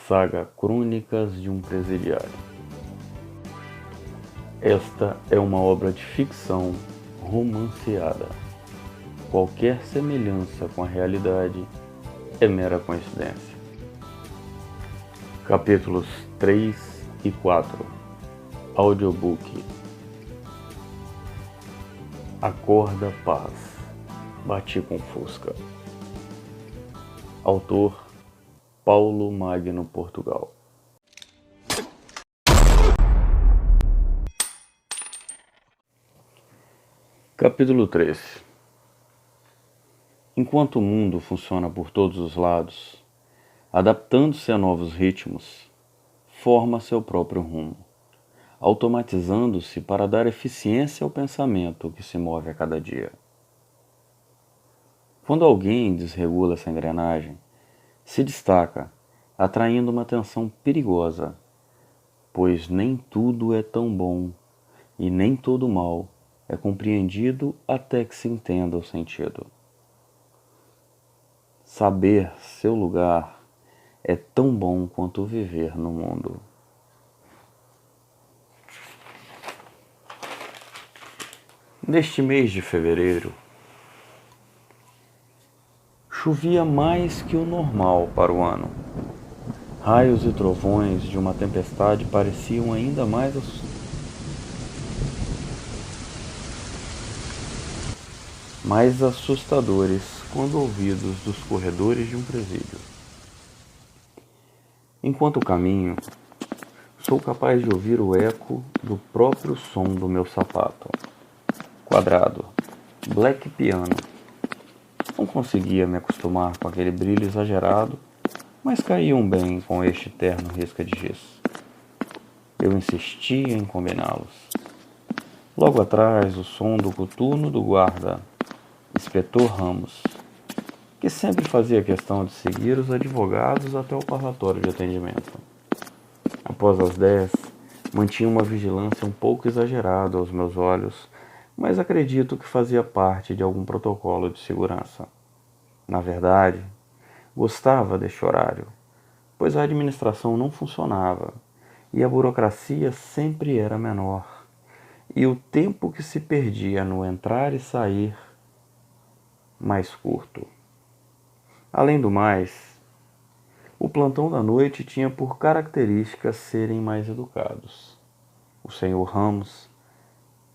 Saga Crônicas de um Presidiário. Esta é uma obra de ficção romanceada. Qualquer semelhança com a realidade é mera coincidência. Capítulos 3 e 4. Audiobook. Acorda, paz. Bati com Fusca. Autor Paulo Magno, Portugal. Capítulo 3. Enquanto o mundo funciona por todos os lados, adaptando-se a novos ritmos, forma seu próprio rumo, automatizando-se para dar eficiência ao pensamento que se move a cada dia. Quando alguém desregula essa engrenagem, se destaca, atraindo uma atenção perigosa, pois nem tudo é tão bom e nem todo mal é compreendido até que se entenda o sentido. Saber seu lugar é tão bom quanto viver no mundo. Neste mês de fevereiro, chovia mais que o normal para o ano. Raios e trovões de uma tempestade pareciam ainda mais assustadores quando ouvidos dos corredores de um presídio. Enquanto caminho, sou capaz de ouvir o eco do próprio som do meu sapato. Quadrado, black piano. Não conseguia me acostumar com aquele brilho exagerado, mas caíam bem com este terno risca de gesso. Eu insistia em combiná-los. Logo atrás, o som do coturno do guarda, inspetor Ramos, que sempre fazia questão de seguir os advogados até o parlatório de atendimento. Após as 10, mantinha uma vigilância um pouco exagerada aos meus olhos, mas acredito que fazia parte de algum protocolo de segurança. Na verdade, gostava deste horário, pois a administração não funcionava e a burocracia sempre era menor, e o tempo que se perdia no entrar e sair mais curto. Além do mais, o plantão da noite tinha por característica serem mais educados. O senhor Ramos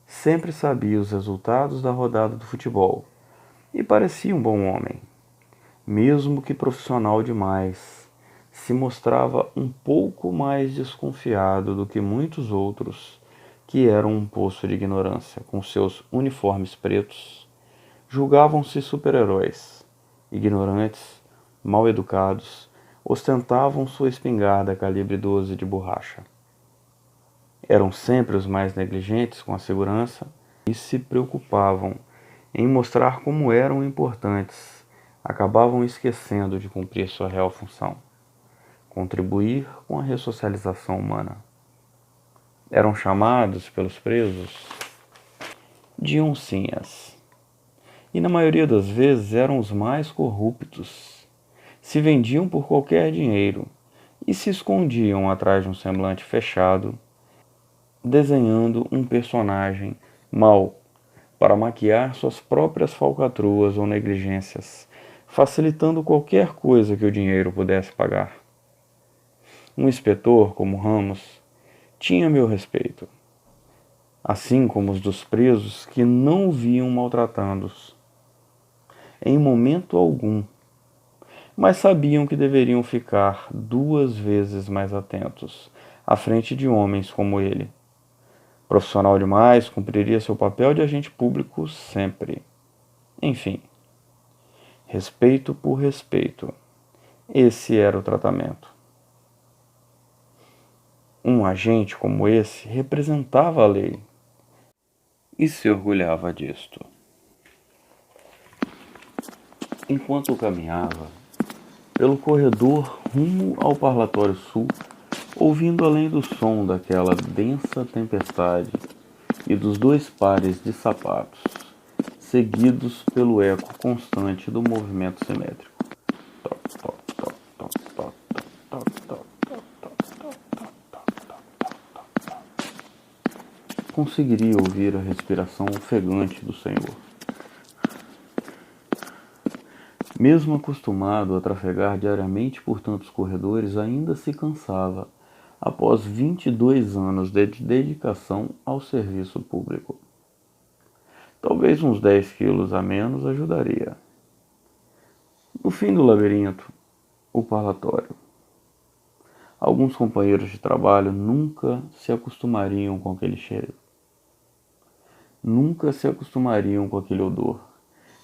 sempre sabia os resultados da rodada do futebol e parecia um bom homem. Mesmo que profissional demais, se mostrava um pouco mais desconfiado do que muitos outros que eram um poço de ignorância, com seus uniformes pretos, julgavam-se super-heróis, ignorantes, mal educados, ostentavam sua espingarda calibre 12 de borracha. Eram sempre os mais negligentes com a segurança e se preocupavam em mostrar como eram importantes, acabavam esquecendo de cumprir sua real função: contribuir com a ressocialização humana. Eram chamados pelos presos de oncinhas, e na maioria das vezes eram os mais corruptos. Se vendiam por qualquer dinheiro e se escondiam atrás de um semblante fechado, desenhando um personagem mau para maquiar suas próprias falcatruas ou negligências, facilitando qualquer coisa que o dinheiro pudesse pagar. Um inspetor como Ramos tinha meu respeito, assim como os dos presos que não o viam maltratando-os em momento algum, mas sabiam que deveriam ficar 2 vezes mais atentos à frente de homens como ele. Profissional demais, cumpriria seu papel de agente público sempre. Enfim, respeito por respeito. Esse era o tratamento. Um agente como esse representava a lei e se orgulhava disto. Enquanto caminhava pelo corredor rumo ao parlatório sul, ouvindo além do som daquela densa tempestade e dos 2 pares de sapatos, seguidos pelo eco constante do movimento simétrico. Toc, toc, toc, toc, toc, toc, toc, toc, conseguiria ouvir a respiração ofegante do Senhor. Mesmo acostumado a trafegar diariamente por tantos corredores, ainda se cansava após 22 anos de dedicação ao serviço público. Talvez uns 10 quilos a menos ajudaria. No fim do labirinto, o parlatório. Alguns companheiros de trabalho nunca se acostumariam com aquele cheiro. Nunca se acostumariam com aquele odor,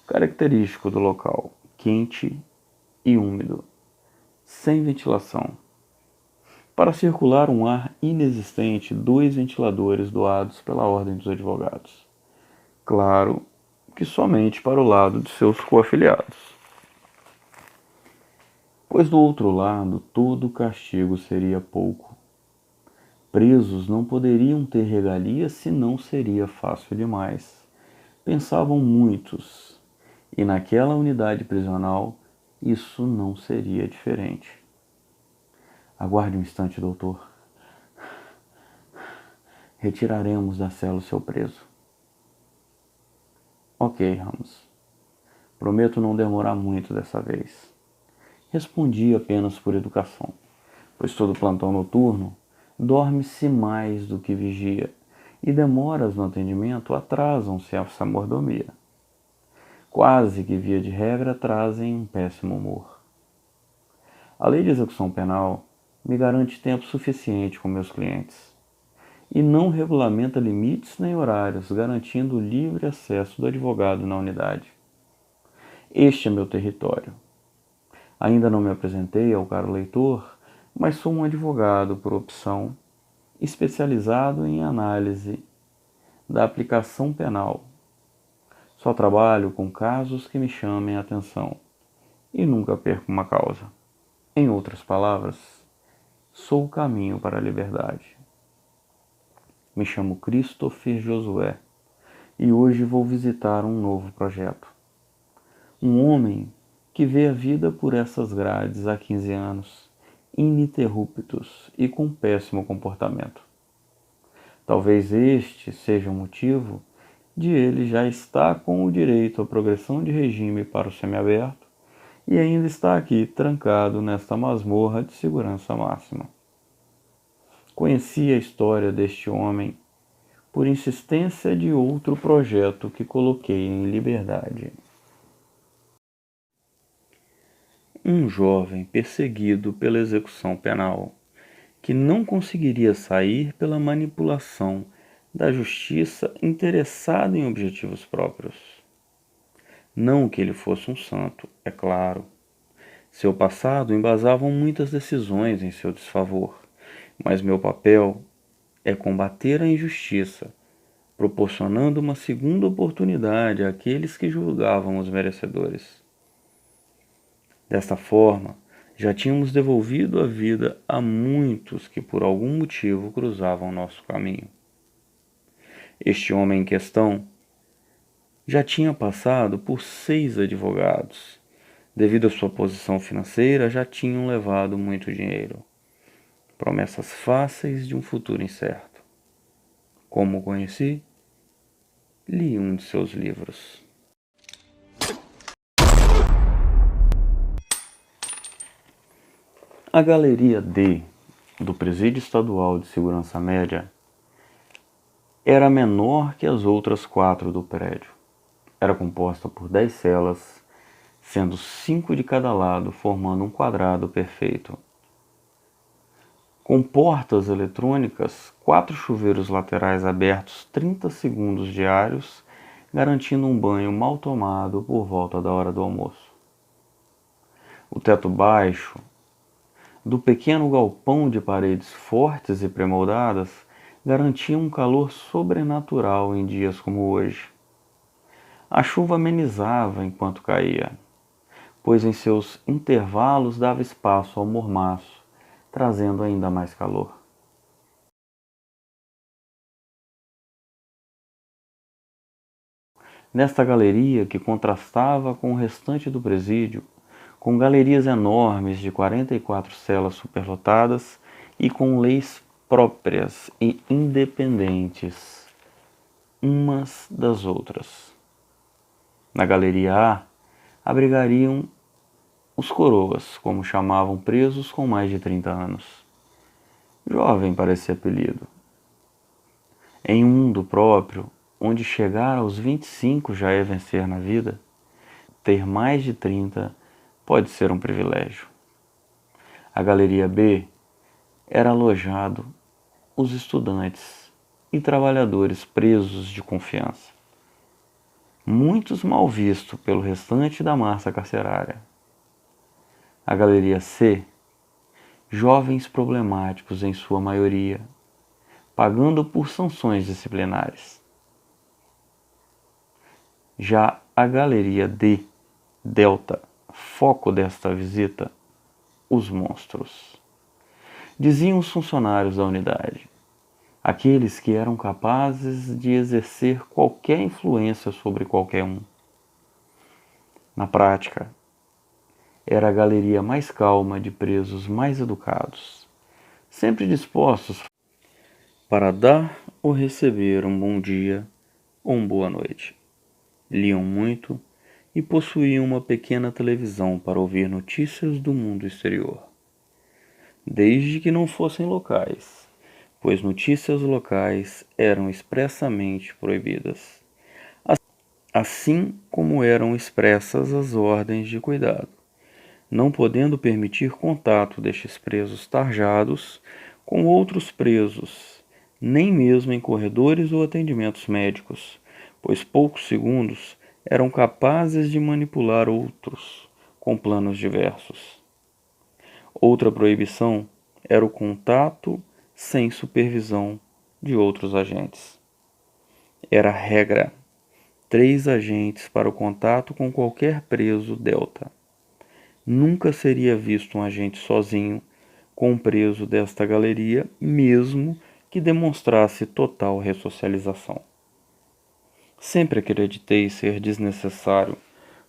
característico do local, quente e úmido, sem ventilação. Para circular um ar inexistente, 2 ventiladores doados pela Ordem dos Advogados. Claro que somente para o lado de seus coafiliados. Pois do outro lado, todo castigo seria pouco. Presos não poderiam ter regalias, senão seria fácil demais. Pensavam muitos, e naquela unidade prisional, isso não seria diferente. Aguarde um instante, doutor. Retiraremos da cela o seu preso. Ok, Ramos. Prometo não demorar muito dessa vez. Respondi apenas por educação, pois todo plantão noturno dorme-se mais do que vigia, e demoras no atendimento atrasam-se essa mordomia. Quase que via de regra trazem um péssimo humor. A lei de execução penal me garante tempo suficiente com meus clientes, e não regulamenta limites nem horários, garantindo o livre acesso do advogado na unidade. Este é meu território. Ainda não me apresentei ao caro leitor, mas sou um advogado por opção, especializado em análise da aplicação penal. Só trabalho com casos que me chamem a atenção e nunca perco uma causa. Em outras palavras, sou o caminho para a liberdade. Me chamo Christopher Josué e hoje vou visitar um novo projeto. Um homem que vê a vida por essas grades há 15 anos, ininterruptos e com péssimo comportamento. Talvez este seja o motivo de ele já estar com o direito à progressão de regime para o semiaberto e ainda está aqui trancado nesta masmorra de segurança máxima. Conheci a história deste homem por insistência de outro projeto que coloquei em liberdade. Um jovem perseguido pela execução penal, que não conseguiria sair pela manipulação da justiça interessada em objetivos próprios. Não que ele fosse um santo, é claro. Seu passado embasava muitas decisões em seu desfavor, mas meu papel é combater a injustiça, proporcionando uma segunda oportunidade àqueles que julgavam os merecedores. Desta forma, já tínhamos devolvido a vida a muitos que por algum motivo cruzavam nosso caminho. Este homem em questão já tinha passado por 6 advogados. Devido à sua posição financeira, já tinham levado muito dinheiro. Promessas fáceis de um futuro incerto. Como o conheci? Li um de seus livros. A Galeria D do Presídio Estadual de Segurança Média era menor que as outras 4 do prédio. Era composta por 10 celas, sendo 5 de cada lado, formando um quadrado perfeito. Com portas eletrônicas, 4 chuveiros laterais abertos 30 segundos diários, garantindo um banho mal tomado por volta da hora do almoço. O teto baixo do pequeno galpão de paredes fortes e premoldadas garantia um calor sobrenatural em dias como hoje. A chuva amenizava enquanto caía, pois em seus intervalos dava espaço ao mormaço, trazendo ainda mais calor. Nesta galeria, que contrastava com o restante do presídio, com galerias enormes de 44 celas superlotadas e com leis próprias e independentes, umas das outras. Na galeria A, abrigariam os coroas, como chamavam presos com mais de 30 anos. Jovem para esse apelido. Em um mundo próprio, onde chegar aos 25 já é vencer na vida, ter mais de 30 pode ser um privilégio. A galeria B era alojado os estudantes e trabalhadores presos de confiança, muitos mal vistos pelo restante da massa carcerária. A galeria C, jovens problemáticos em sua maioria, pagando por sanções disciplinares. Já a galeria D, Delta, foco desta visita, os monstros. Diziam os funcionários da unidade, aqueles que eram capazes de exercer qualquer influência sobre qualquer um. Na prática, era a galeria mais calma de presos mais educados, sempre dispostos para dar ou receber um bom dia ou uma boa noite. Liam muito e possuíam uma pequena televisão para ouvir notícias do mundo exterior, desde que não fossem locais, pois notícias locais eram expressamente proibidas, assim como eram expressas as ordens de cuidado, não podendo permitir contato destes presos tarjados com outros presos, nem mesmo em corredores ou atendimentos médicos, pois poucos segundos eram capazes de manipular outros com planos diversos. Outra proibição era o contato sem supervisão de outros agentes. Era regra: 3 agentes para o contato com qualquer preso Delta. Nunca seria visto um agente sozinho com um preso desta galeria, mesmo que demonstrasse total ressocialização. Sempre acreditei ser desnecessário,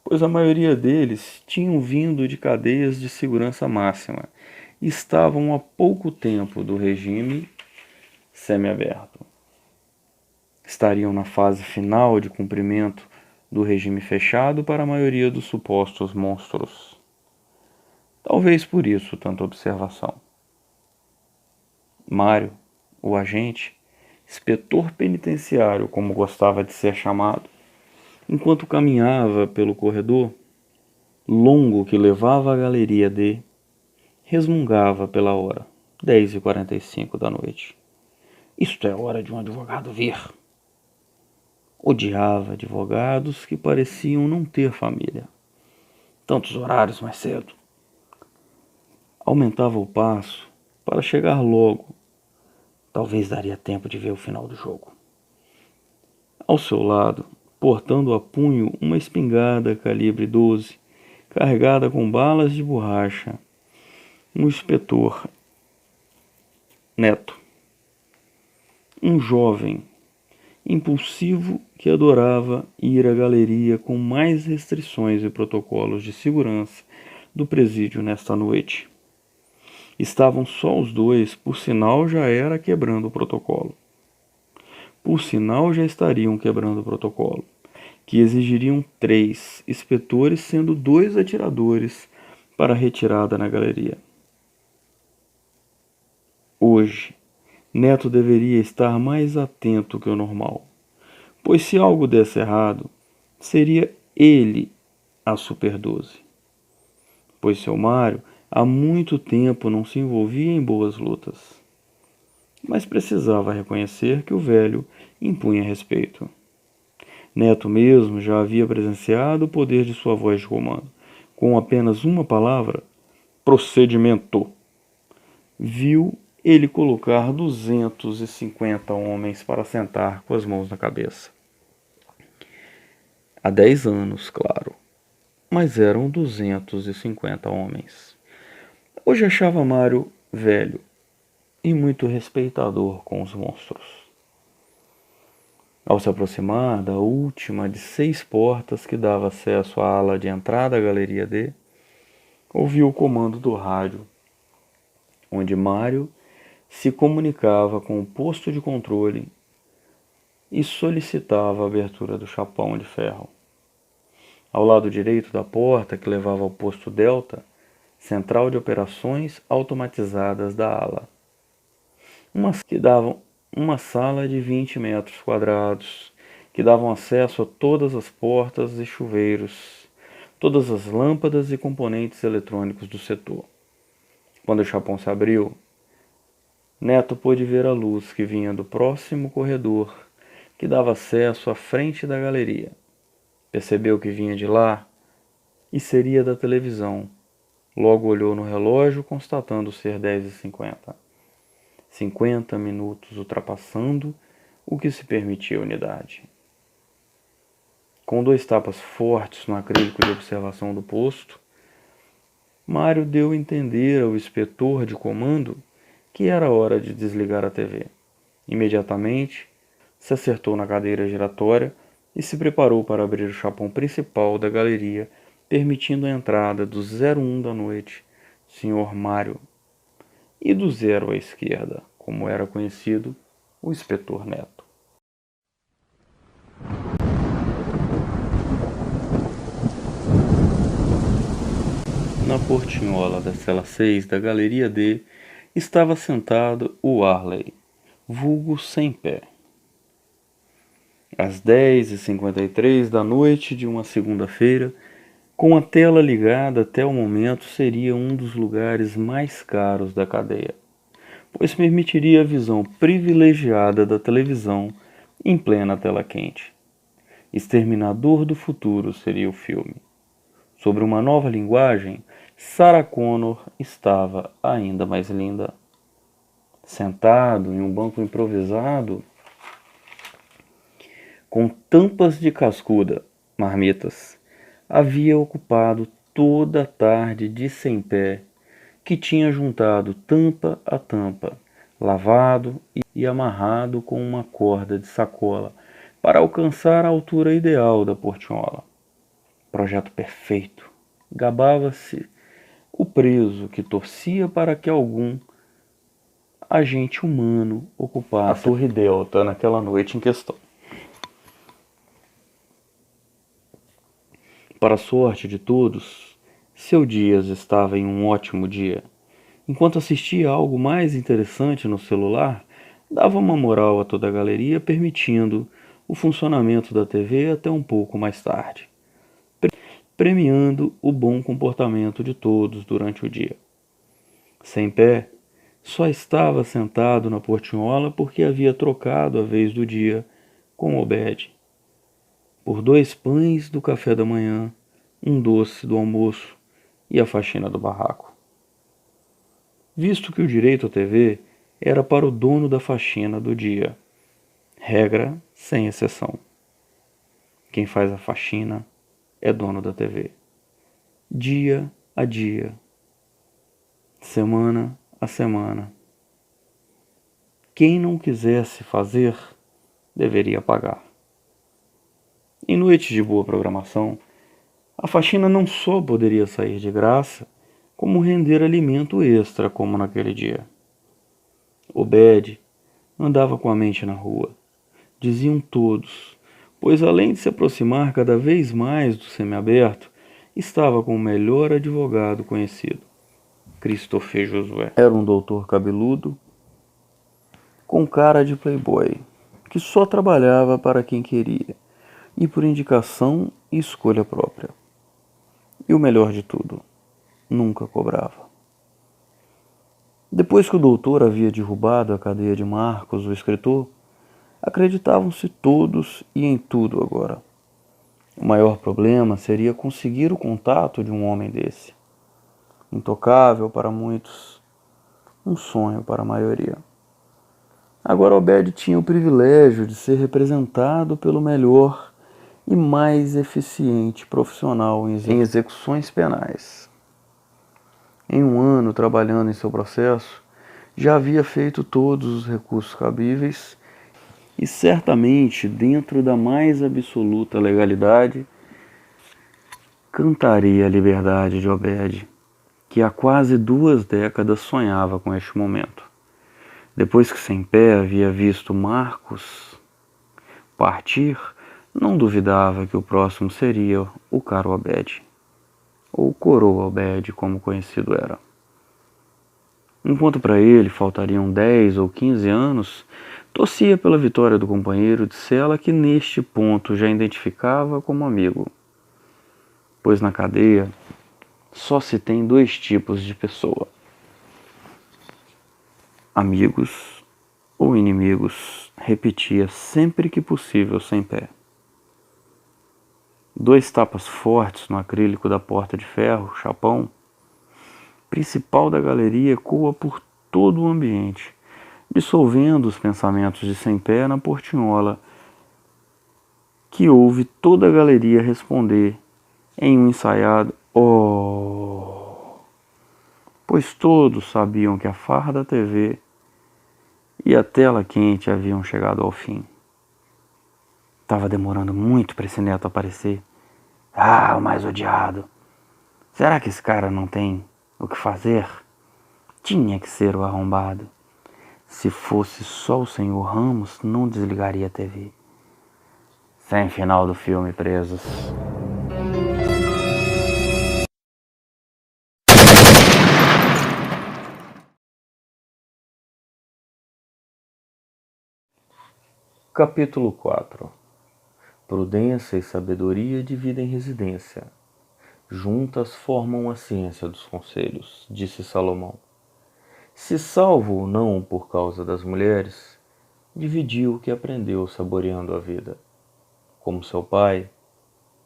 pois a maioria deles tinham vindo de cadeias de segurança máxima e estavam há pouco tempo do regime semiaberto. Estariam na fase final de cumprimento do regime fechado para a maioria dos supostos monstros. Talvez por isso tanta observação. Mário, o agente, inspetor penitenciário, como gostava de ser chamado, enquanto caminhava pelo corredor longo que levava à galeria D, resmungava pela hora, 10h45 da noite. Isto é hora de um advogado vir. Odiava advogados que pareciam não ter família. Tantos horários mais cedo. Aumentava o passo para chegar logo. Talvez daria tempo de ver o final do jogo. Ao seu lado, portando a punho uma espingarda calibre 12, carregada com balas de borracha, um inspetor Neto, um jovem impulsivo que adorava ir à galeria com mais restrições e protocolos de segurança do presídio nesta noite. Estavam só os dois, por sinal já era quebrando o protocolo. Por sinal já estariam quebrando o protocolo, que exigiriam 3 inspetores, sendo 2 atiradores para retirada na galeria. Hoje, Neto deveria estar mais atento que o normal, pois se algo desse errado, seria ele a Super 12. Pois seu Mário há muito tempo não se envolvia em boas lutas. Mas precisava reconhecer que o velho impunha respeito. Neto mesmo já havia presenciado o poder de sua voz de comando. Com apenas uma palavra, procedimento, viu ele colocar 250 homens para sentar com as mãos na cabeça. Há 10 anos, claro, mas eram 250 homens. Hoje achava Mário velho e muito respeitador com os monstros. Ao se aproximar da última de 6 portas que dava acesso à ala de entrada da galeria D, ouviu o comando do rádio, onde Mário se comunicava com o posto de controle e solicitava a abertura do chapão de ferro. Ao lado direito da porta que levava ao posto Delta, central de operações automatizadas da ala, que davam uma sala de 20 metros quadrados, que davam acesso a todas as portas e chuveiros, todas as lâmpadas e componentes eletrônicos do setor. Quando o chapão se abriu, Neto pôde ver a luz que vinha do próximo corredor, que dava acesso à frente da galeria. Percebeu que vinha de lá e seria da televisão. Logo olhou no relógio, constatando ser 10h50. 50 minutos ultrapassando o que se permitia a unidade. Com 2 tapas fortes no acrílico de observação do posto, Mário deu a entender ao inspetor de comando que era hora de desligar a TV. Imediatamente, se acertou na cadeira giratória e se preparou para abrir o chapão principal da galeria, permitindo a entrada do 01 da noite, Sr. Mário, e do 0 à esquerda, como era conhecido, o inspetor Neto. Na portinhola da cela 6 da galeria D estava sentado o Arley, vulgo sem pé. Às 10h53 da noite de uma segunda-feira, com a tela ligada até o momento, seria um dos lugares mais caros da cadeia, pois permitiria a visão privilegiada da televisão em plena tela quente. Exterminador do Futuro seria o filme. Sobre uma nova linguagem, Sarah Connor estava ainda mais linda. Sentado em um banco improvisado, com tampas de cascuda, marmitas, havia ocupado toda a tarde de sem pé, que tinha juntado tampa a tampa, lavado e amarrado com uma corda de sacola para alcançar a altura ideal da portinhola. Projeto perfeito. Gabava-se o preso que torcia para que algum agente humano ocupasse a Torre Delta naquela noite em questão. Para a sorte de todos, seu Dias estava em um ótimo dia. Enquanto assistia a algo mais interessante no celular, dava uma moral a toda a galeria, permitindo o funcionamento da TV até um pouco mais tarde, premiando o bom comportamento de todos durante o dia. Sem pé, só estava sentado na portinhola porque havia trocado a vez do dia com Obed por 2 pães do café da manhã, um doce do almoço e a faxina do barraco. Visto que o direito à TV era para o dono da faxina do dia, regra sem exceção. Quem faz a faxina é dono da TV. Dia a dia, semana a semana. Quem não quisesse fazer, deveria pagar. Em noites de boa programação, a faxina não só poderia sair de graça, como render alimento extra, como naquele dia. Obed andava com a mente na rua, diziam todos, pois além de se aproximar cada vez mais do semiaberto, estava com o melhor advogado conhecido, Christopher Josué. Era um doutor cabeludo, com cara de playboy, que só trabalhava para quem queria, e por indicação e escolha própria. E o melhor de tudo, nunca cobrava. Depois que o doutor havia derrubado a cadeia de Marcos, o escritor, acreditavam-se todos e em tudo agora. O maior problema seria conseguir o contato de um homem desse. Intocável para muitos, um sonho para a maioria. Agora Obed tinha o privilégio de ser representado pelo melhor e mais eficiente profissional em execuções penais. Em um ano trabalhando em seu processo, já havia feito todos os recursos cabíveis e certamente, dentro da mais absoluta legalidade, cantaria a liberdade de Obed, que há quase 2 décadas sonhava com este momento. Depois que sem pé havia visto Marcos, partir, não duvidava que o próximo seria o Caro Obed, ou Coroa Obed, como conhecido era. Enquanto para ele faltariam 10 ou 15 anos, torcia pela vitória do companheiro de cela que neste ponto já identificava como amigo. Pois na cadeia só se tem dois tipos de pessoa: amigos ou inimigos, repetia sempre que possível sem pé. 2 tapas fortes no acrílico da porta de ferro, chapão, principal da galeria, ecoa por todo o ambiente, dissolvendo os pensamentos de sem pé na portinhola, que ouve toda a galeria responder em um ensaiado "Oh", pois todos sabiam que a farra da TV e a tela quente haviam chegado ao fim. Estava demorando muito para esse neto aparecer. Ah, o mais odiado. Será que esse cara não tem o que fazer? Tinha que ser o arrombado. Se fosse só o senhor Ramos, não desligaria a TV. Sem final do filme, presos. Capítulo 4. Prudência e sabedoria dividem residência. Juntas formam a ciência dos conselhos, disse Salomão. Se salvo ou não por causa das mulheres, dividiu o que aprendeu saboreando a vida. Como seu pai,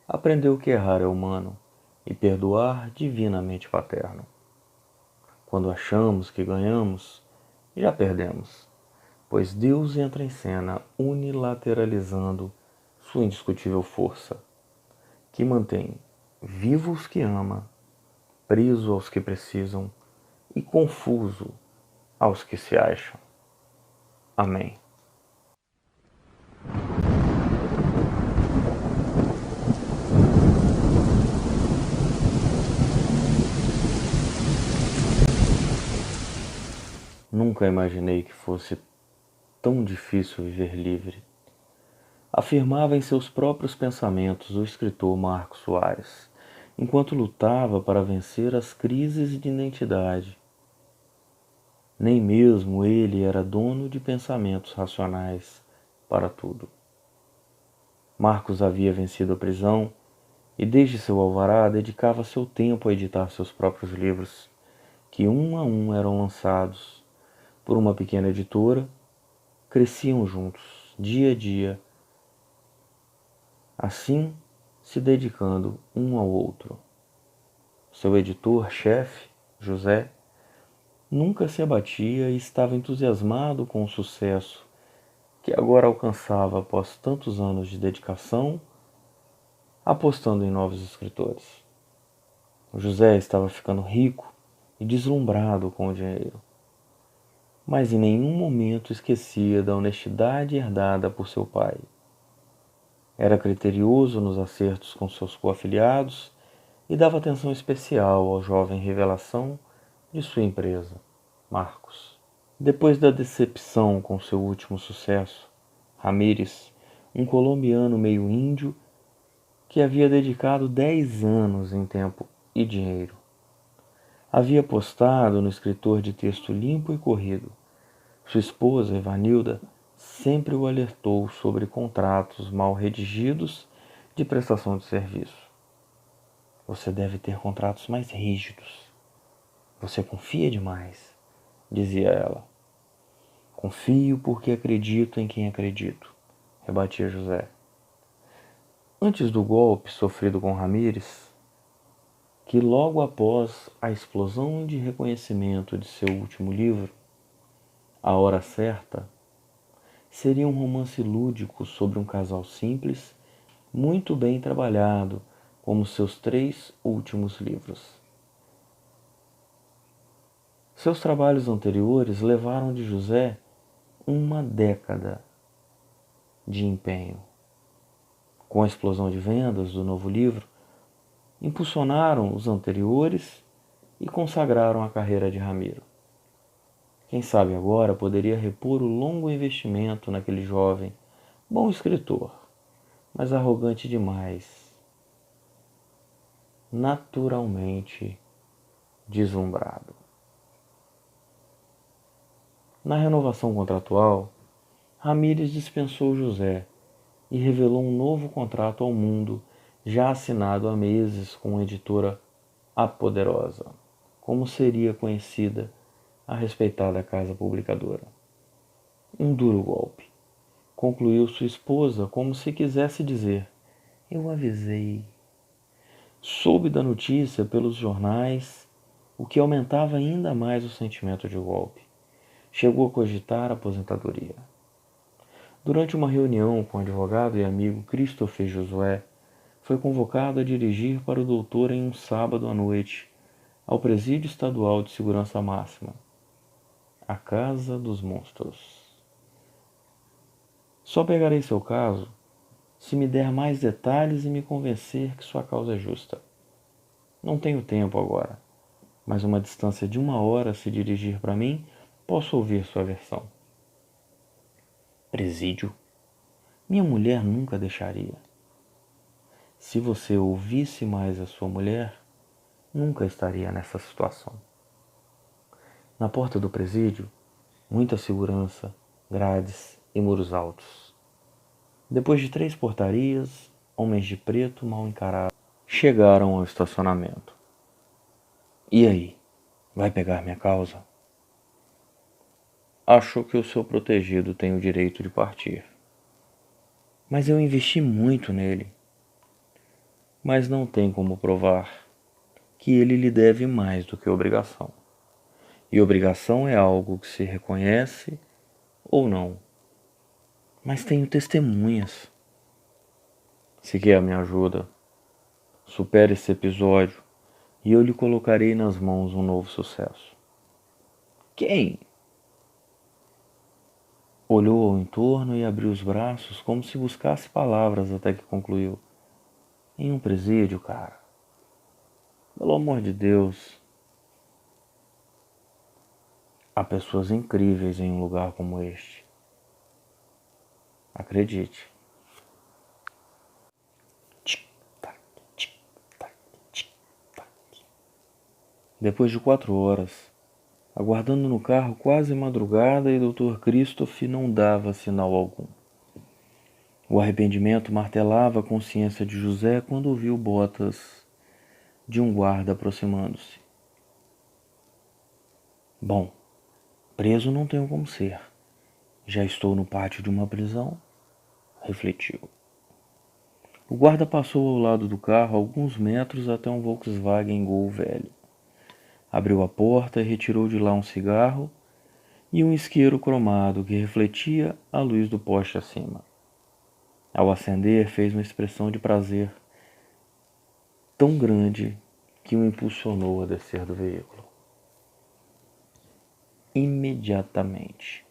aprendeu que errar é humano e perdoar divinamente paterno. Quando achamos que ganhamos, já perdemos, pois Deus entra em cena unilateralizando sua indiscutível força, que mantém vivos os que ama, preso aos que precisam e confuso aos que se acham. Amém. Nunca imaginei que fosse tão difícil viver livre. Afirmava em seus próprios pensamentos o escritor Marcos Soares, enquanto lutava para vencer as crises de identidade. Nem mesmo ele era dono de pensamentos racionais para tudo. Marcos havia vencido a prisão e desde seu alvará dedicava seu tempo a editar seus próprios livros, que um a um eram lançados por uma pequena editora, cresciam juntos, dia a dia, assim se dedicando um ao outro. Seu editor-chefe, José, nunca se abatia e estava entusiasmado com o sucesso que agora alcançava após tantos anos de dedicação, apostando em novos escritores. O José estava ficando rico e deslumbrado com o dinheiro, mas em nenhum momento esquecia da honestidade herdada por seu pai. Era criterioso nos acertos com seus coafiliados e dava atenção especial ao jovem revelação de sua empresa, Marcos. Depois da decepção com seu último sucesso, Ramírez, um colombiano meio índio que havia dedicado 10 anos em tempo e dinheiro, havia apostado no escritor de texto limpo e corrido. Sua esposa, Evanilda, sempre o alertou sobre contratos mal redigidos de prestação de serviço. Você deve ter contratos mais rígidos. Você confia demais, dizia ela. Confio porque acredito em quem acredito, rebatia José. Antes do golpe sofrido com Ramírez, que logo após a explosão de reconhecimento de seu último livro, A Hora Certa, seria um romance lúdico sobre um casal simples, muito bem trabalhado, como seus 3 últimos livros. Seus trabalhos anteriores levaram de José uma década de empenho. Com a explosão de vendas do novo livro, impulsionaram os anteriores e consagraram a carreira de Ramiro. Quem sabe agora poderia repor o longo investimento naquele jovem Bom escritor, mas arrogante demais. Naturalmente deslumbrado. Na renovação contratual, Ramírez dispensou José e revelou um novo contrato ao mundo, já assinado há meses com a editora A Poderosa, como seria conhecida a respeitada casa publicadora. Um duro golpe. Concluiu sua esposa como se quisesse dizer: eu avisei. Soube da notícia pelos jornais, o que aumentava ainda mais o sentimento de golpe. Chegou a cogitar a aposentadoria. Durante uma reunião com o advogado e amigo Christopher Josué, foi convocado a dirigir para o doutor em um sábado à noite, ao Presídio Estadual de Segurança Máxima, a Casa dos Monstros. Só pegarei seu caso se me der mais detalhes e me convencer que sua causa é justa. Não tenho tempo agora, mas uma distância de 1 hora se dirigir para mim, posso ouvir sua versão. Presídio? Minha mulher nunca deixaria. Se você ouvisse mais a sua mulher, nunca estaria nessa situação. Na porta do presídio, muita segurança, grades e muros altos. Depois de 3 portarias, homens de preto mal encarados chegaram ao estacionamento. E aí, vai pegar minha causa? Acho que o seu protegido tem o direito de partir. Mas eu investi muito nele. Mas não tem como provar que ele lhe deve mais do que obrigação. E obrigação é algo que se reconhece ou não. Mas tenho testemunhas. Se quer a minha ajuda, supere esse episódio e eu lhe colocarei nas mãos um novo sucesso. Quem? Olhou ao entorno e abriu os braços como se buscasse palavras até que concluiu. Em um presídio, cara. Pelo amor de Deus. Há pessoas incríveis em um lugar como este. Acredite. Tic-tac, tic-tac, tic-tac. Depois de 4 horas, aguardando no carro quase madrugada, e Dr. Christoph não dava sinal algum. O arrependimento martelava a consciência de José quando ouviu botas de um guarda aproximando-se. Bom, preso não tenho como ser. Já estou no pátio de uma prisão? Refletiu. O guarda passou ao lado do carro alguns metros até um Volkswagen Gol velho. Abriu a porta e retirou de lá um cigarro e um isqueiro cromado que refletia a luz do poste acima. Ao acender, fez uma expressão de prazer tão grande que o impulsionou a descer do veículo. Imediatamente.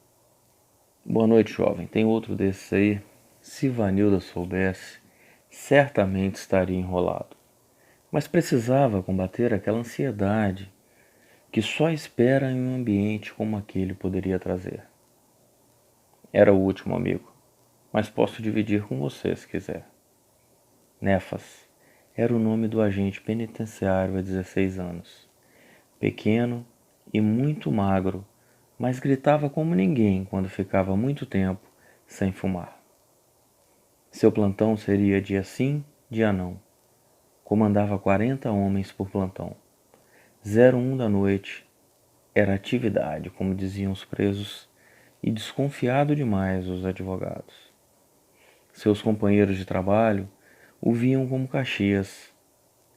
Boa noite, jovem. Tem outro desses aí? Se Vanilda soubesse, certamente estaria enrolado. Mas precisava combater aquela ansiedade que só espera em um ambiente como aquele poderia trazer. Era o último, amigo, mas posso dividir com você se quiser. Nefas era o nome do agente penitenciário há 16 anos. Pequeno e muito magro, mas gritava como ninguém quando ficava muito tempo sem fumar. Seu plantão seria dia sim, dia não. Comandava 40 homens por plantão. 01 da noite era atividade, como diziam os presos, e desconfiado demais os advogados. Seus companheiros de trabalho o viam como Caxias,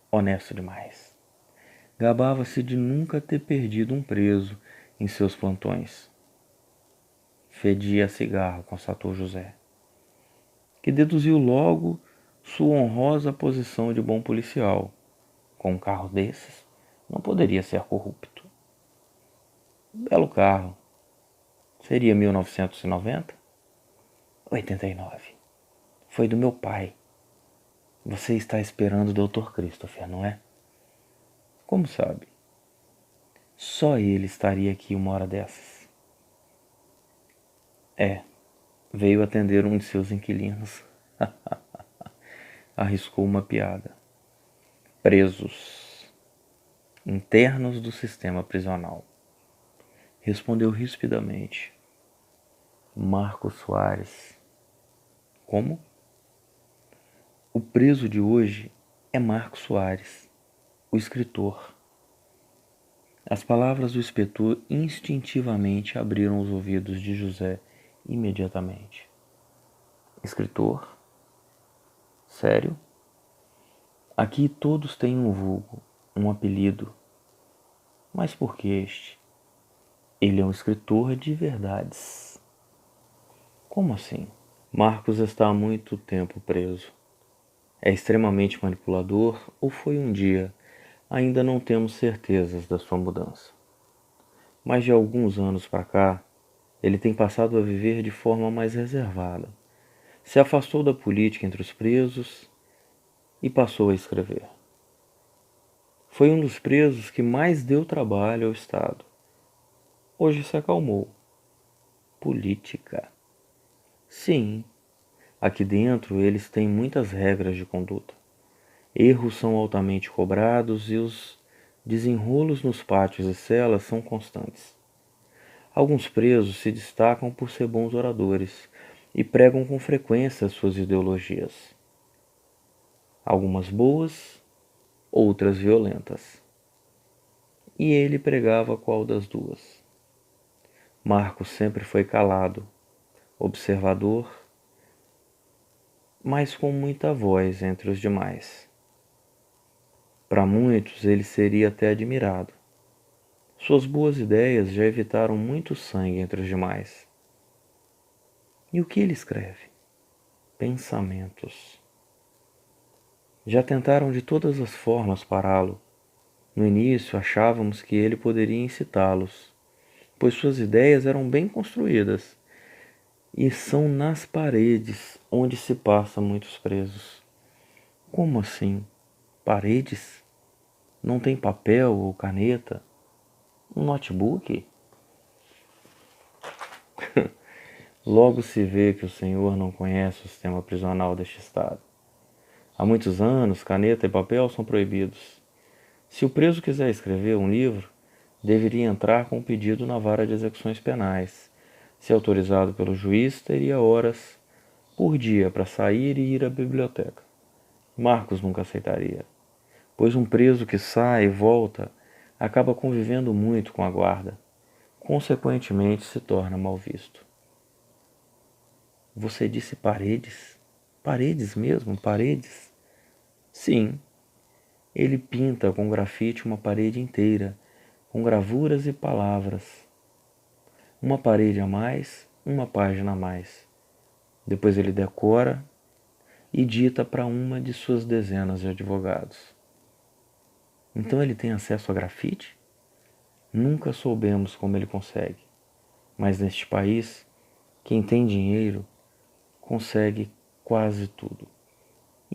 honesto demais. Gabava-se de nunca ter perdido um preso em seus plantões. Fedia a cigarro, constatou José, que deduziu logo sua honrosa posição de bom policial. Com um carro desses, não poderia ser corrupto. Belo carro. Seria 1990? 89. Foi do meu pai. Você está esperando o Dr. Christopher, não é? Como sabe? Só ele estaria aqui 1 hora dessas. É, Veio atender um de seus inquilinos. Arriscou uma piada. Presos. Internos do sistema prisional. Respondeu rispidamente. Marcos Soares. Como? O preso de hoje é Marcos Soares, o escritor. As palavras do inspetor instintivamente abriram os ouvidos de José imediatamente. Escritor? Sério? Aqui todos têm um vulgo, um apelido. Mas por que este? Ele é um escritor de verdades. Como assim? Marcos está há muito tempo preso. É extremamente manipulador ou foi um dia? Ainda não temos certezas da sua mudança. Mas de alguns anos para cá, ele tem passado a viver de forma mais reservada. Se afastou da política entre os presos e passou a escrever. Foi um dos presos que mais deu trabalho ao Estado. Hoje se acalmou. Política. Sim, aqui dentro eles têm muitas regras de conduta. Erros são altamente cobrados e os desenrolos nos pátios e celas são constantes. Alguns presos se destacam por ser bons oradores e pregam com frequência suas ideologias. Algumas boas, outras violentas. E ele pregava qual das duas? Marcos sempre foi calado, observador, mas com muita voz entre os demais. Para muitos ele seria até admirado. Suas boas ideias já evitaram muito sangue entre os demais. E o que ele escreve? Pensamentos. Já tentaram de todas as formas pará-lo. No início achávamos que ele poderia incitá-los, pois suas ideias eram bem construídas e são nas paredes onde se passa muitos presos. Como assim? Paredes? Não tem papel ou caneta? Um notebook? Logo se vê que o senhor não conhece o sistema prisional deste estado. Há muitos anos, caneta e papel são proibidos. Se o preso quiser escrever um livro, deveria entrar com um pedido na vara de execuções penais. Se autorizado pelo juiz, teria horas por dia para sair e ir à biblioteca. Marcos nunca aceitaria, pois um preso que sai e volta acaba convivendo muito com a guarda. Consequentemente, se torna mal visto. Você disse paredes? Paredes mesmo? Paredes? Sim. Ele pinta com grafite uma parede inteira, com gravuras e palavras. Uma parede a mais, uma página a mais. Depois ele decora e dita para uma de suas dezenas de advogados. Então ele tem acesso a grafite? Nunca soubemos como ele consegue. Mas neste país, quem tem dinheiro consegue quase tudo.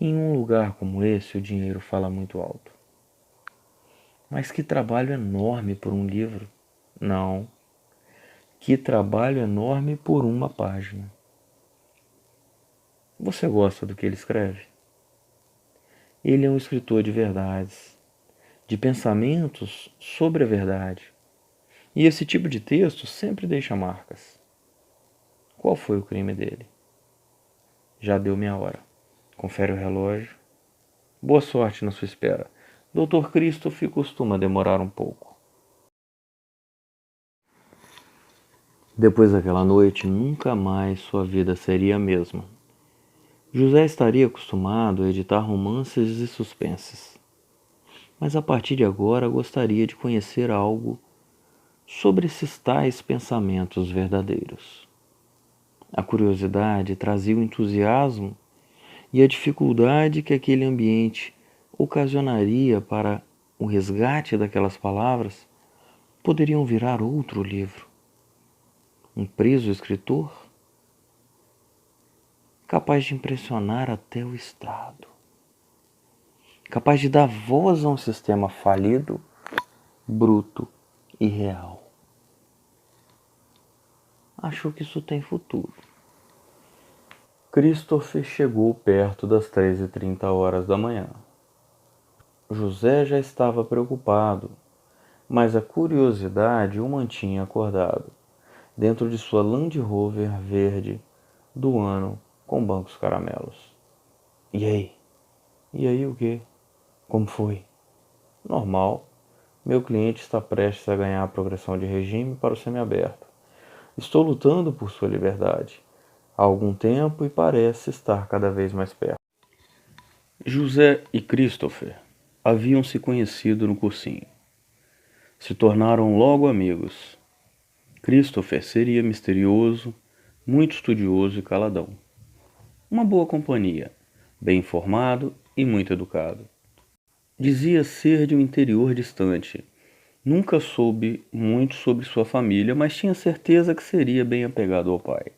E em um lugar como esse, o dinheiro fala muito alto. Mas que trabalho enorme por um livro. Não. Que trabalho enorme por uma página. Você gosta do que ele escreve? Ele é um escritor de verdades, de pensamentos sobre a verdade. E esse tipo de texto sempre deixa marcas. Qual foi o crime dele? Já deu minha hora. Confere o relógio. Boa sorte na sua espera. Dr. Christoph costuma demorar um pouco. Depois daquela noite, nunca mais sua vida seria a mesma. José estaria acostumado a editar romances e suspenses. Mas a partir de agora gostaria de conhecer algo sobre esses tais pensamentos verdadeiros. A curiosidade trazia o entusiasmo e a dificuldade que aquele ambiente ocasionaria para o resgate daquelas palavras poderiam virar outro livro. Um preso escritor capaz de impressionar até o Estado, capaz de dar voz a um sistema falido, bruto e real. Acho que isso tem futuro. Christopher chegou perto das 13h30 da manhã. José já estava preocupado, mas a curiosidade o mantinha acordado, dentro de sua Land Rover verde do ano com bancos caramelos. E aí? E aí o quê? Como foi? Normal. Meu cliente está prestes a ganhar a progressão de regime para o semiaberto. Estou lutando por sua liberdade há algum tempo e parece estar cada vez mais perto. José e Christopher haviam se conhecido no cursinho. Se tornaram logo amigos. Christopher seria misterioso, muito estudioso e caladão. Uma boa companhia, bem informado e muito educado. Dizia ser de um interior distante. Nunca soube muito sobre sua família, mas tinha certeza que seria bem apegado ao pai.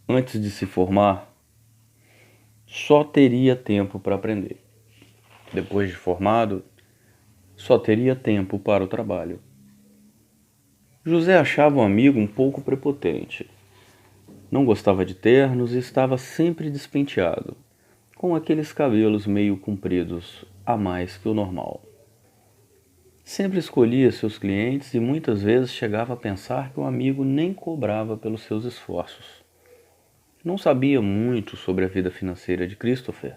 Antes de se formar, só teria tempo para aprender. Depois de formado, só teria tempo para o trabalho. José achava o amigo um pouco prepotente. Não gostava de ternos e estava sempre despenteado, com aqueles cabelos meio compridos a mais que o normal. Sempre escolhia seus clientes e muitas vezes chegava a pensar que o amigo nem cobrava pelos seus esforços. Não sabia muito sobre a vida financeira de Christopher,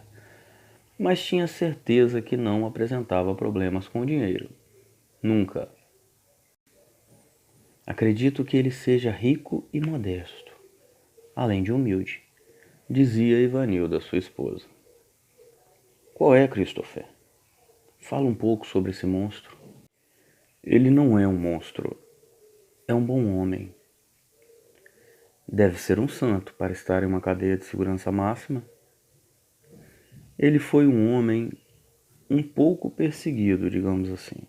mas tinha certeza que não apresentava problemas com o dinheiro. Nunca. Acredito que ele seja rico e modesto, além de humilde, dizia Ivanilda, sua esposa. Qual é, Christopher? Fala um pouco sobre esse monstro. Ele não é um monstro, é um bom homem. Deve ser um santo para estar em uma cadeia de segurança máxima. Ele foi um homem um pouco perseguido, digamos assim.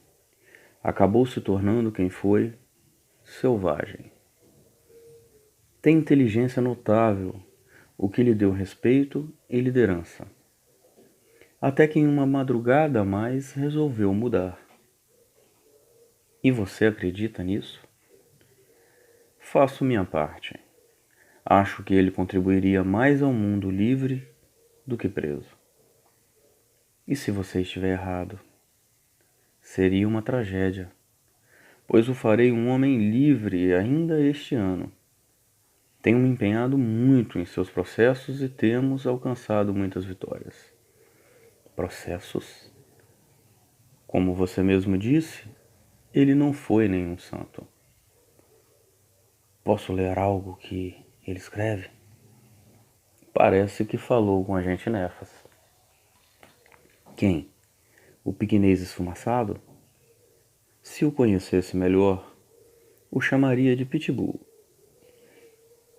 Acabou se tornando quem foi, selvagem. Tem inteligência notável, o que lhe deu respeito e liderança. Até que em uma madrugada a mais resolveu mudar. E você acredita nisso? Faço minha parte. Acho que ele contribuiria mais ao mundo livre do que preso. E se você estiver errado? Seria uma tragédia, pois o farei um homem livre ainda este ano. Tenho me empenhado muito em seus processos e temos alcançado muitas vitórias. Processos? Como você mesmo disse, ele não foi nenhum santo. Posso ler algo que ele escreve? Parece que falou com a gente Nefas. Quem? O piquinês esfumaçado? Se o conhecesse melhor, o chamaria de Pitbull.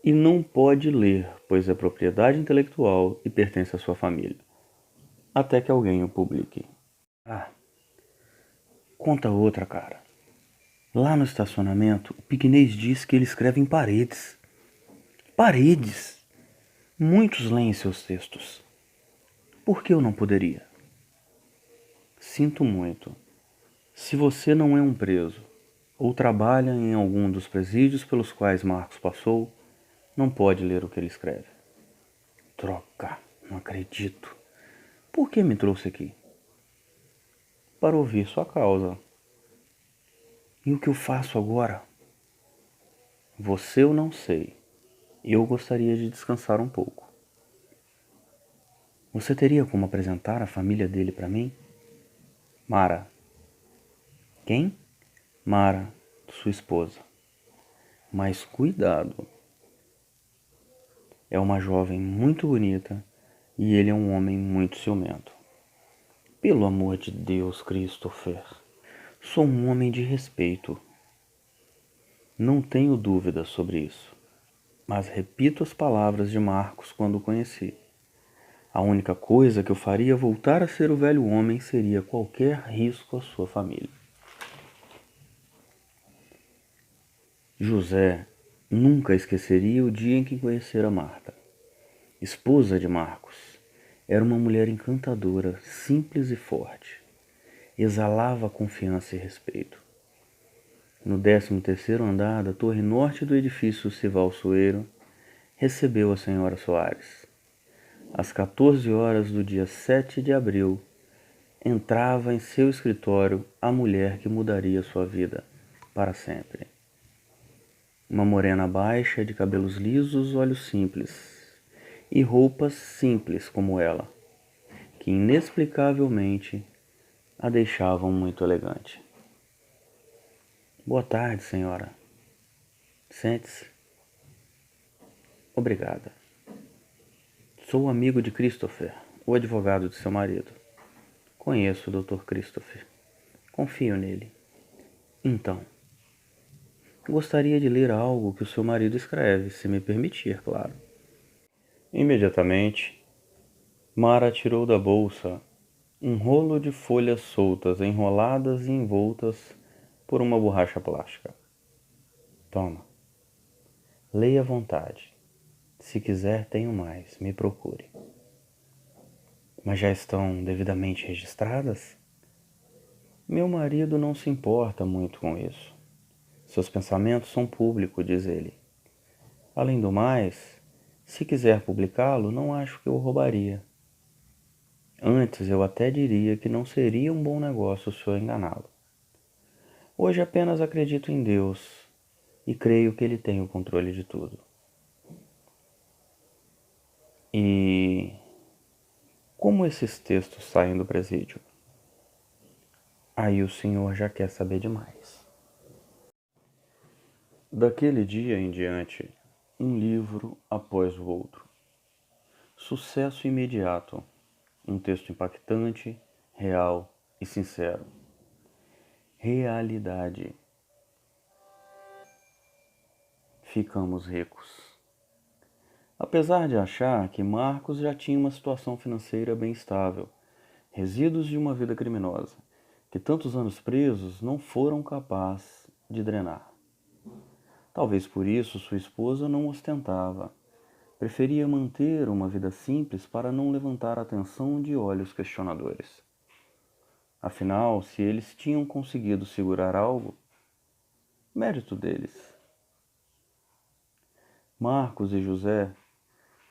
E não pode ler, pois é propriedade intelectual e pertence à sua família. Até que alguém o publique. Ah, conta outra, cara. Lá no estacionamento, o piquinês diz que ele escreve em paredes. Paredes! Muitos leem seus textos. Por que eu não poderia? Sinto muito. Se você não é um preso, ou trabalha em algum dos presídios pelos quais Marcos passou, não pode ler o que ele escreve. Troca, não acredito. Por que me trouxe aqui? Para ouvir sua causa. E o que eu faço agora? Você eu não sei. Eu gostaria de descansar um pouco. Você teria como apresentar a família dele para mim? Mara. Quem? Mara, sua esposa. Mas cuidado. É uma jovem muito bonita e ele é um homem muito ciumento. Pelo amor de Deus, Christopher. Sou um homem de respeito. Não tenho dúvidas sobre isso. Mas repito as palavras de Marcos quando o conheci. A única coisa que eu faria voltar a ser o velho homem seria qualquer risco à sua família. José nunca esqueceria o dia em que conhecera Marta, esposa de Marcos. Era uma mulher encantadora, simples e forte. Exalava confiança e respeito. No 13º andar da torre norte do edifício Cival Soeiro, recebeu a senhora Soares. às 14 horas do dia 7 de abril, entrava em seu escritório a mulher que mudaria sua vida para sempre. Uma morena baixa, de cabelos lisos, olhos simples e roupas simples como ela, que inexplicavelmente a deixavam muito elegante. Boa tarde, senhora. Sente-se. Obrigada. Sou amigo de Christopher, o advogado de seu marido. Conheço o Dr. Christopher. Confio nele. Então, gostaria de ler algo que o seu marido escreve, se me permitir, claro. Imediatamente, Mara tirou da bolsa um rolo de folhas soltas, enroladas e envoltas por uma borracha plástica. Toma. Leia à vontade. Se quiser, tenho mais. Me procure. Mas já estão devidamente registradas? Meu marido não se importa muito com isso. Seus pensamentos são públicos, diz ele. Além do mais, se quiser publicá-lo, não acho que eu roubaria. Antes eu até diria que não seria um bom negócio se eu enganá-lo. Hoje apenas acredito em Deus e creio que Ele tem o controle de tudo. E como esses textos saem do presídio? Aí o senhor já quer saber demais. Daquele dia em diante, um livro após o outro. Sucesso imediato. Um texto impactante, real e sincero. Realidade. Ficamos ricos. Apesar de achar que Marcos já tinha uma situação financeira bem estável, resíduos de uma vida criminosa, que tantos anos presos não foram capazes de drenar. Talvez por isso sua esposa não ostentava. Preferia manter uma vida simples para não levantar a atenção de olhos questionadores. Afinal, se eles tinham conseguido segurar algo, mérito deles. Marcos e José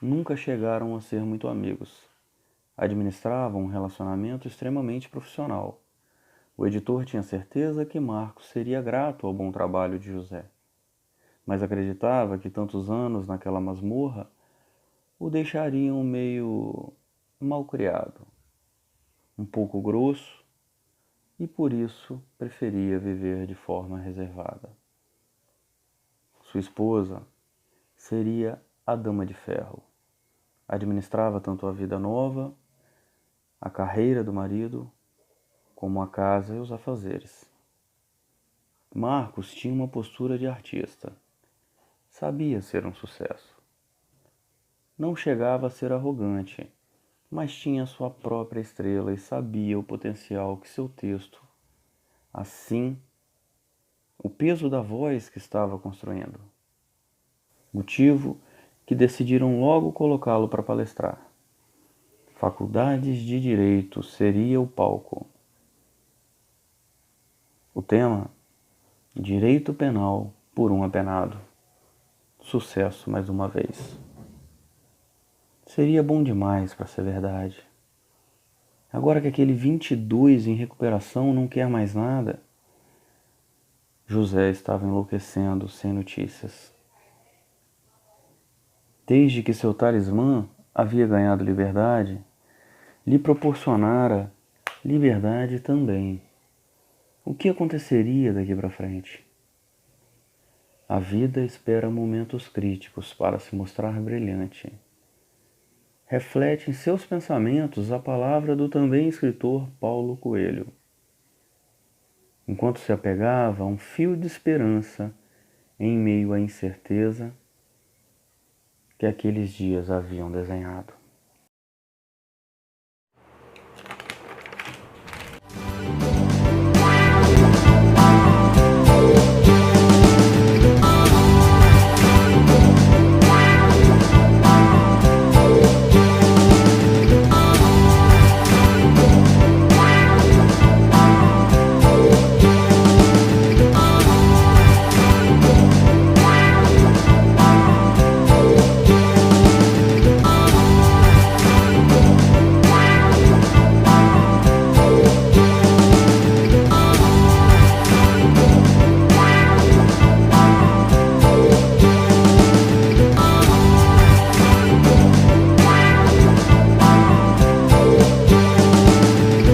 nunca chegaram a ser muito amigos. Administravam um relacionamento extremamente profissional. O editor tinha certeza que Marcos seria grato ao bom trabalho de José, mas acreditava que tantos anos naquela masmorra o deixariam meio malcriado, um pouco grosso, e por isso preferia viver de forma reservada. Sua esposa seria a dama de ferro. Administrava tanto a vida nova, a carreira do marido, como a casa e os afazeres. Marcos tinha uma postura de artista. Sabia ser um sucesso. Não chegava a ser arrogante, mas tinha sua própria estrela e sabia o potencial que seu texto, assim, o peso da voz que estava construindo. Motivo que decidiram logo colocá-lo para palestrar. Faculdades de Direito seria o palco. O tema: Direito Penal por um apenado. Sucesso mais uma vez. Seria bom demais para ser verdade. Agora que aquele 22 em recuperação não quer mais nada, José estava enlouquecendo sem notícias. Desde que seu talismã havia ganhado liberdade, lhe proporcionara liberdade também. O que aconteceria daqui para frente? A vida espera momentos críticos para se mostrar brilhante. Reflete em seus pensamentos a palavra do também escritor Paulo Coelho, enquanto se apegava a um fio de esperança em meio à incerteza que aqueles dias haviam desenhado.